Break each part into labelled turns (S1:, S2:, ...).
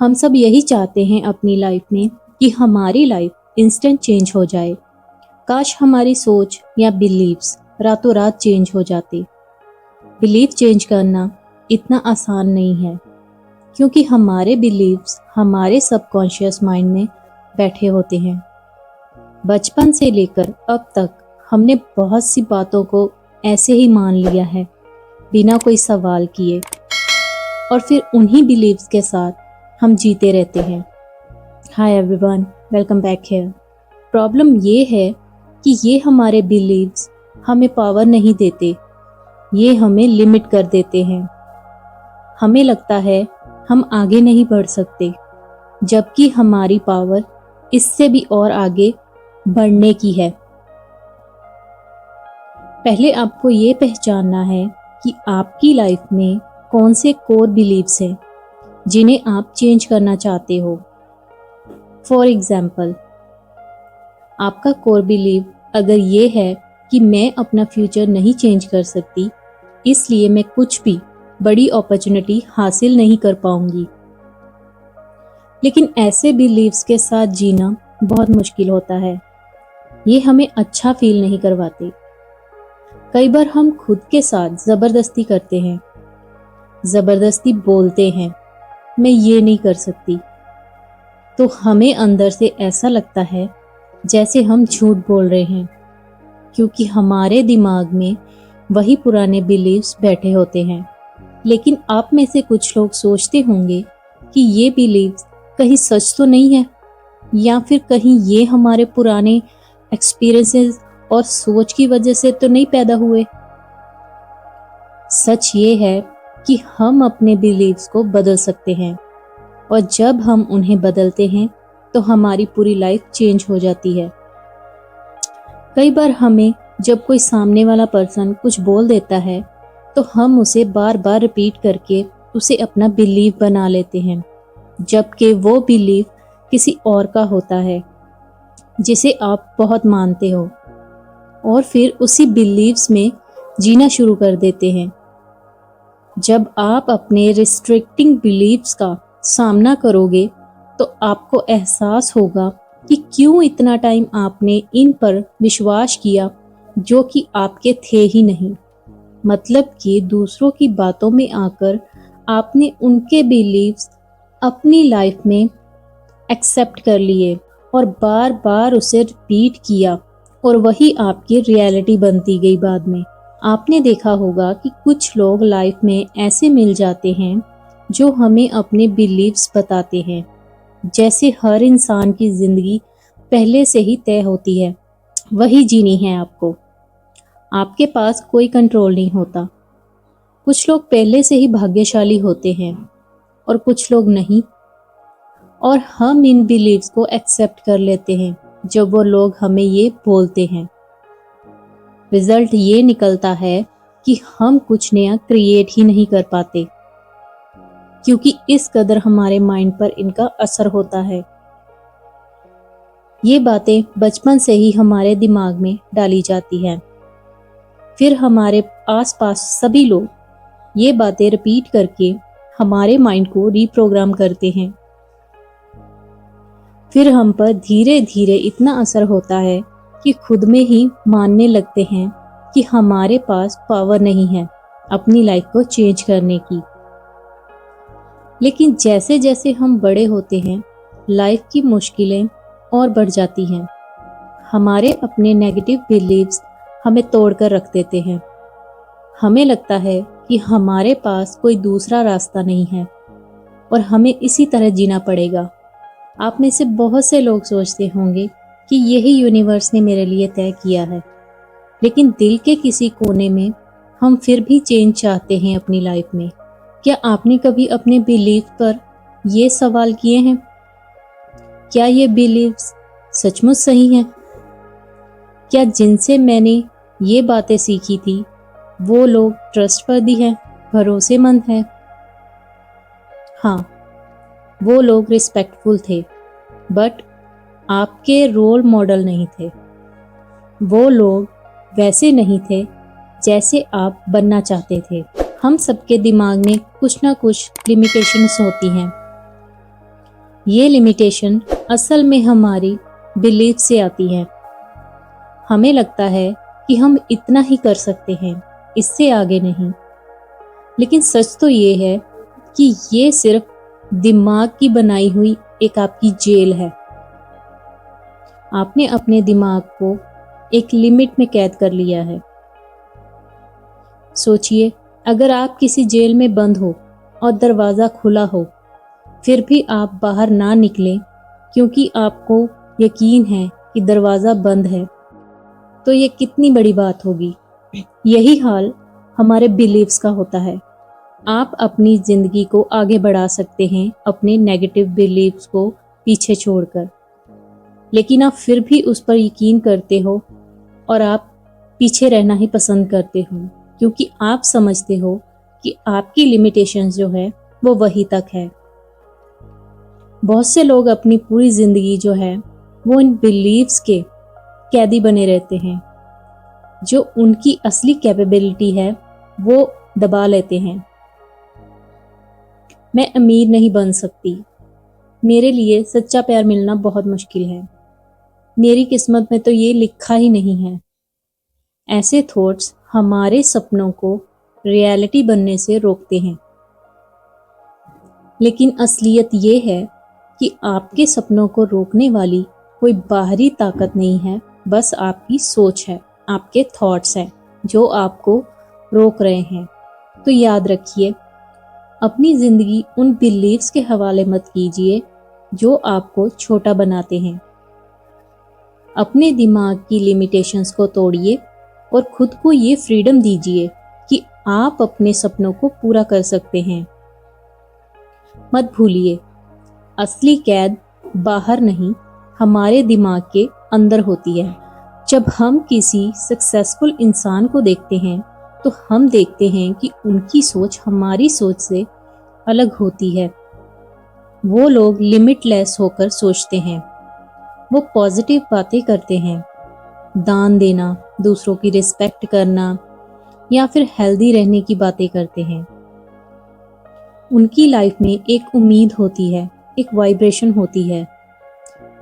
S1: हम सब यही चाहते हैं अपनी लाइफ में कि हमारी लाइफ इंस्टेंट चेंज हो जाए। काश हमारी सोच या बिलीव्स रातों रात चेंज हो जाती। बिलीफ चेंज करना इतना आसान नहीं है, क्योंकि हमारे बिलीव्स हमारे सबकॉन्शियस माइंड में बैठे होते हैं। बचपन से लेकर अब तक हमने बहुत सी बातों को ऐसे ही मान लिया है, बिना कोई सवाल किए, और फिर उन्हीं बिलीव्स के साथ हम जीते रहते हैं। Hi everyone, welcome back here. Problem ये है कि ये हमारे बिलीव्स हमें पावर नहीं देते, ये हमें लिमिट कर देते हैं। हमें लगता है हम आगे नहीं बढ़ सकते, जबकि हमारी पावर इससे भी और आगे बढ़ने की है। पहले आपको ये पहचानना है कि आपकी लाइफ में कौन से कोर बिलीव्स हैं जिन्हें आप चेंज करना चाहते हो। फॉर एग्जाम्पल, आपका कोर बिलीव अगर ये है कि मैं अपना फ्यूचर नहीं चेंज कर सकती, इसलिए मैं कुछ भी बड़ी अपॉर्चुनिटी हासिल नहीं कर पाऊंगी। लेकिन ऐसे बिलीव्स के साथ जीना बहुत मुश्किल होता है। ये हमें अच्छा फील नहीं करवाते। कई बार हम खुद के साथ जबरदस्ती करते हैं, जबरदस्ती बोलते हैं मैं ये नहीं कर सकती, तो हमें अंदर से ऐसा लगता है जैसे हम झूठ बोल रहे हैं, क्योंकि हमारे दिमाग में वही पुराने बिलीव्स बैठे होते हैं। लेकिन आप में से कुछ लोग सोचते होंगे कि ये बिलीव्स कहीं सच तो नहीं है, या फिर कहीं ये हमारे पुराने एक्सपीरियंसेस और सोच की वजह से तो नहीं पैदा हुए। सच ये है कि हम अपने बिलीव्स को बदल सकते हैं, और जब हम उन्हें बदलते हैं तो हमारी पूरी लाइफ चेंज हो जाती है। कई बार हमें जब कोई सामने वाला पर्सन कुछ बोल देता है तो हम उसे बार बार रिपीट करके उसे अपना बिलीव बना लेते हैं, जबकि वो बिलीव किसी और का होता है जिसे आप बहुत मानते हो, और फिर उसी बिलीव्स में जीना शुरू कर देते हैं। जब आप अपने रिस्ट्रिक्टिंग बिलीव्स का सामना करोगे तो आपको एहसास होगा कि क्यों इतना टाइम आपने इन पर विश्वास किया जो कि आपके थे ही नहीं। मतलब कि दूसरों की बातों में आकर आपने उनके बिलीव्स अपनी लाइफ में एक्सेप्ट कर लिए और बार बार उसे रिपीट किया, और वही आपकी रियलिटी बनती गई। बाद में आपने देखा होगा कि कुछ लोग लाइफ में ऐसे मिल जाते हैं जो हमें अपने बिलीव्स बताते हैं, जैसे हर इंसान की जिंदगी पहले से ही तय होती है, वही जीनी है आपको। आपके पास कोई कंट्रोल नहीं होता। कुछ लोग पहले से ही भाग्यशाली होते हैं और कुछ लोग नहीं, और हम इन बिलीव्स को एक्सेप्ट कर लेते हैं जब वो लोग हमें ये बोलते हैं। रिजल्ट ये निकलता है कि हम कुछ नया क्रिएट ही नहीं कर पाते, क्योंकि इस कदर हमारे माइंड पर इनका असर होता है। ये बातें बचपन से ही हमारे दिमाग में डाली जाती हैं। फिर हमारे आसपास सभी लोग ये बातें रिपीट करके हमारे माइंड को रीप्रोग्राम करते हैं। फिर हम पर धीरे धीरे इतना असर होता है कि खुद में ही मानने लगते हैं कि हमारे पास पावर नहीं है अपनी लाइफ को चेंज करने की। लेकिन जैसे जैसे हम बड़े होते हैं, लाइफ की मुश्किलें और बढ़ जाती हैं। हमारे अपने नेगेटिव बिलीव्स हमें तोड़कर रख देते हैं। हमें लगता है कि हमारे पास कोई दूसरा रास्ता नहीं है और हमें इसी तरह जीना पड़ेगा। आप में से बहुत से लोग सोचते होंगे कि यही यूनिवर्स ने मेरे लिए तय किया है, लेकिन दिल के किसी कोने में हम फिर भी चेंज चाहते हैं अपनी लाइफ में। क्या आपने कभी अपने बिलीफ पर ये सवाल किए हैं? क्या ये बिलीव्स सचमुच सही हैं? क्या जिनसे मैंने ये बातें सीखी थी वो लोग ट्रस्टवर्दी हैं, भरोसेमंद हैं? हाँ, वो लोग रिस्पेक्टफुल थे, बट आपके रोल मॉडल नहीं थे। वो लोग वैसे नहीं थे जैसे आप बनना चाहते थे। हम सबके दिमाग में कुछ ना कुछ लिमिटेशंस होती हैं। ये लिमिटेशन असल में हमारी बिलीफ से आती है। हमें लगता है कि हम इतना ही कर सकते हैं, इससे आगे नहीं। लेकिन सच तो ये है कि ये सिर्फ दिमाग की बनाई हुई एक आपकी जेल है। आपने अपने दिमाग को एक लिमिट में कैद कर लिया है। सोचिए, अगर आप किसी जेल में बंद हो और दरवाज़ा खुला हो, फिर भी आप बाहर ना निकलें क्योंकि आपको यकीन है कि दरवाज़ा बंद है, तो ये कितनी बड़ी बात होगी। यही हाल हमारे बिलीव्स का होता है। आप अपनी ज़िंदगी को आगे बढ़ा सकते हैं अपने नेगेटिव बिलीव्स को पीछे छोड़कर, लेकिन आप फिर भी उस पर यकीन करते हो और आप पीछे रहना ही पसंद करते हो, क्योंकि आप समझते हो कि आपकी लिमिटेशंस जो है वो वहीं तक है। बहुत से लोग अपनी पूरी ज़िंदगी जो है वो इन बिलीव्स के कैदी बने रहते हैं। जो उनकी असली कैपेबिलिटी है वो दबा लेते हैं। मैं अमीर नहीं बन सकती, मेरे लिए सच्चा प्यार मिलना बहुत मुश्किल है, मेरी किस्मत में तो ये लिखा ही नहीं है। ऐसे थॉट्स हमारे सपनों को रियलिटी बनने से रोकते हैं। लेकिन असलियत ये है कि आपके सपनों को रोकने वाली कोई बाहरी ताकत नहीं है, बस आपकी सोच है, आपके थॉट्स हैं जो आपको रोक रहे हैं। तो याद रखिए, अपनी ज़िंदगी उन बिलीव्स के हवाले मत कीजिए जो आपको छोटा बनाते हैं। अपने दिमाग की लिमिटेशंस को तोड़िए और खुद को ये फ्रीडम दीजिए कि आप अपने सपनों को पूरा कर सकते हैं। मत भूलिए, असली कैद बाहर नहीं, हमारे दिमाग के अंदर होती है। जब हम किसी सक्सेसफुल इंसान को देखते हैं तो हम देखते हैं कि उनकी सोच हमारी सोच से अलग होती है। वो लोग लिमिटलेस होकर सोचते हैं, वो पॉजिटिव बातें करते हैं, दान देना, दूसरों की रिस्पेक्ट करना या फिर हेल्दी रहने की बातें करते हैं। उनकी लाइफ में एक उम्मीद होती है, एक वाइब्रेशन होती है।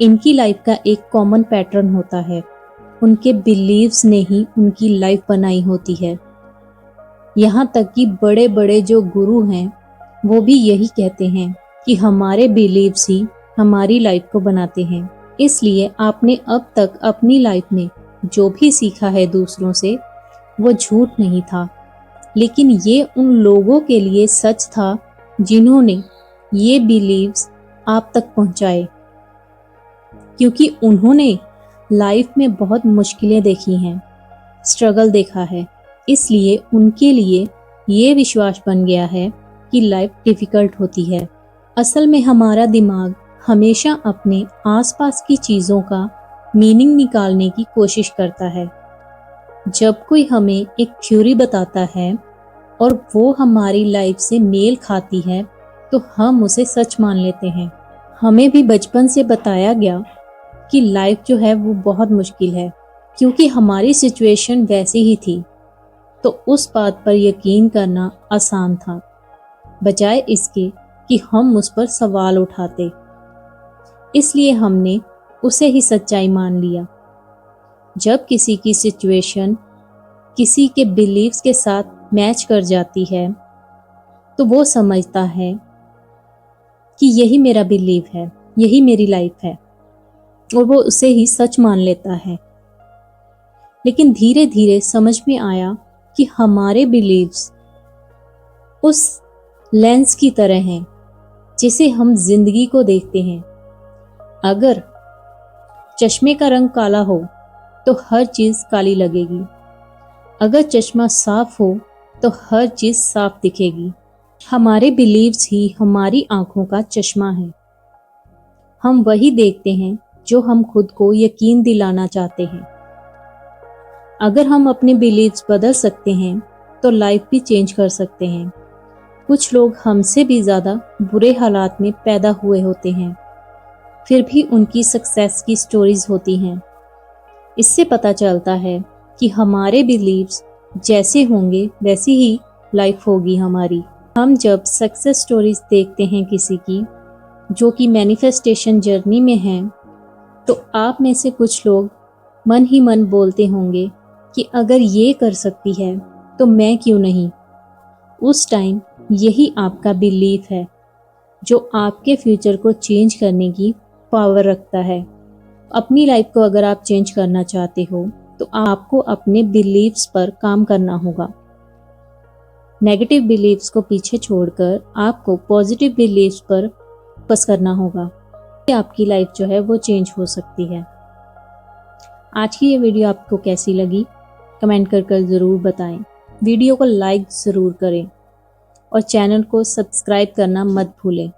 S1: इनकी लाइफ का एक कॉमन पैटर्न होता है। उनके बिलीव्स ने ही उनकी लाइफ बनाई होती है। यहाँ तक कि बड़े बड़े जो गुरु हैं वो भी यही कहते हैं कि हमारे बिलीव्स ही हमारी लाइफ को बनाते हैं। इसलिए आपने अब तक अपनी लाइफ में जो भी सीखा है दूसरों से, वो झूठ नहीं था, लेकिन ये उन लोगों के लिए सच था जिन्होंने ये बिलीव्स आप तक पहुंचाए, क्योंकि उन्होंने लाइफ में बहुत मुश्किलें देखी हैं, स्ट्रगल देखा है। इसलिए उनके लिए ये विश्वास बन गया है कि लाइफ डिफ़िकल्ट होती है। असल में हमारा दिमाग हमेशा अपने आसपास की चीज़ों का मीनिंग निकालने की कोशिश करता है। जब कोई हमें एक थ्योरी बताता है और वो हमारी लाइफ से मेल खाती है तो हम उसे सच मान लेते हैं। हमें भी बचपन से बताया गया कि लाइफ जो है वो बहुत मुश्किल है, क्योंकि हमारी सिचुएशन वैसी ही थी, तो उस बात पर यकीन करना आसान था, बजाय इसके कि हम उस पर सवाल उठाते। इसलिए हमने उसे ही सच्चाई मान लिया। जब किसी की सिचुएशन किसी के बिलीव्स के साथ मैच कर जाती है तो वो समझता है कि यही मेरा बिलीव है, यही मेरी लाइफ है, और वो उसे ही सच मान लेता है। लेकिन धीरे धीरे समझ में आया कि हमारे बिलीव्स उस लेंस की तरह हैं जिसे हम जिंदगी को देखते हैं। अगर चश्मे का रंग काला हो तो हर चीज़ काली लगेगी, अगर चश्मा साफ हो तो हर चीज़ साफ दिखेगी। हमारे बिलीव्स ही हमारी आंखों का चश्मा है। हम वही देखते हैं जो हम खुद को यकीन दिलाना चाहते हैं। अगर हम अपने बिलीव्स बदल सकते हैं तो लाइफ भी चेंज कर सकते हैं। कुछ लोग हमसे भी ज़्यादा बुरे हालात में पैदा हुए होते हैं, फिर भी उनकी सक्सेस की स्टोरीज होती हैं। इससे पता चलता है कि हमारे बिलीव्स जैसे होंगे वैसी ही लाइफ होगी हमारी। हम जब सक्सेस स्टोरीज देखते हैं किसी की, जो कि मैनिफेस्टेशन जर्नी में हैं, तो आप में से कुछ लोग मन ही मन बोलते होंगे कि अगर ये कर सकती है तो मैं क्यों नहीं। उस टाइम यही आपका बिलीफ है जो आपके फ्यूचर को चेंज करने की पावर रखता है। अपनी लाइफ को अगर आप चेंज करना चाहते हो तो आपको अपने बिलीव्स पर काम करना होगा। नेगेटिव बिलीव्स को पीछे छोड़कर आपको पॉजिटिव बिलीव्स पर फोकस करना होगा। आपकी लाइफ जो है वो चेंज हो सकती है। आज की ये वीडियो आपको कैसी लगी कमेंट कर ज़रूर बताएं। वीडियो को लाइक ज़रूर करें और चैनल को सब्सक्राइब करना मत भूलें।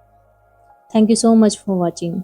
S1: Thank you so much for watching.